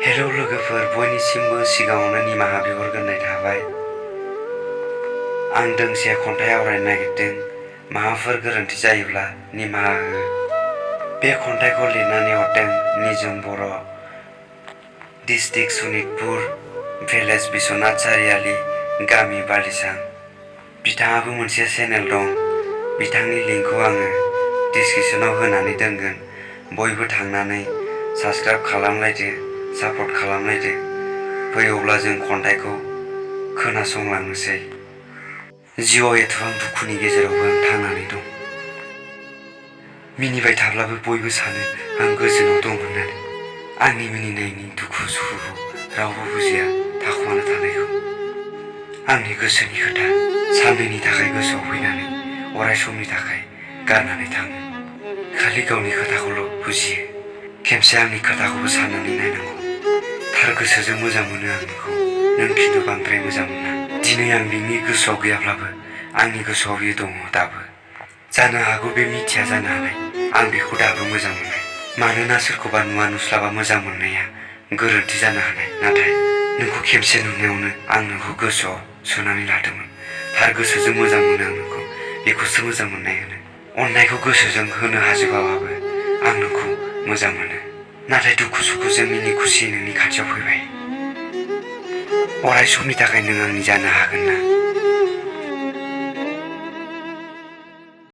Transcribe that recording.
Hello लोगोफोर, बयनिसिमबो सिगाङावनो निमाहा बिहरग्रोनाय थाबाय। आं दोंसे खन्थाइ आवरायनो नागिरदों। माबाफोर गोरोन्थि जायोब्ला निमाहा हो। बे खन्थाइखौ लिरनानै हरदों निजोम बर', डिस्ट्रिक्ट सनितपुर, भिलेज बिश्वनाथ सारियाली, गामि बालिसां। बिथाङाबो मोनसे चेनेल दं। बिथांनि लिंकखौ आङो डिसक्रिपसनाव होनानै दोनगोन। बयबो थांनानै साबस्क्राइब खालामलायदो, सापर्ट खालामलायदो। फै अब्ला जों खन्थाइखौ खोनासंलांनोसै। जिउआव एथबां दुखुनि गेजेरावबो आं थांनानै दं। मिनिबाय थाब्लाबो बयबो सानो आं गोजोनाव दं होननानै। आंनि मिनिनायनि दुखु सुखुखौ रावबो बुजिया थाखुमाना थानायखौ। आंनि गोसोनि खोथा साननैनि थाखाय गोसोआव फैनानै अराय समनि थाखाय गारनानै थाङो। खालि गावनि खोथाखौल' बुजियो। खेमसे आंनि खोथाखौबो साननानै नायनांगौ। थार गोसोजों मोजां मोनो आं नोंखौ, नों खिन्थु बांद्राय मोजां मोना। दिनै आं नोंनि गोसोआव गैयाब्लाबो आंनि गोसोआव बियो दङ दाबो। जानो हागौ बे मिथिया जानो हानाय, आं बेखौ दाबो मोजां मोनो। मानोना सोरखौबा नुवा नुस्लाबा मोजां मोननाया गोरोन्थि जानो हानाय, नाथाय नोंखौ खेबसे नुनायावनो आं नोंखौ गोसोआव सोनानै लादोंमोन। थार गोसोजों मोजां मोनो आं नोंखौ, बेखौसो मोजां मोननाय होनो। अननायखौ गोसोजों होनो हाजोबाबाबो आं नोंखौ मोजां मोनो। नाथाय दुखु सुखुजों मिनि खुसि नोंनि खाथियाव फैबाय। अराय समनि थाखाय नों आंनि जानो हागोन ना?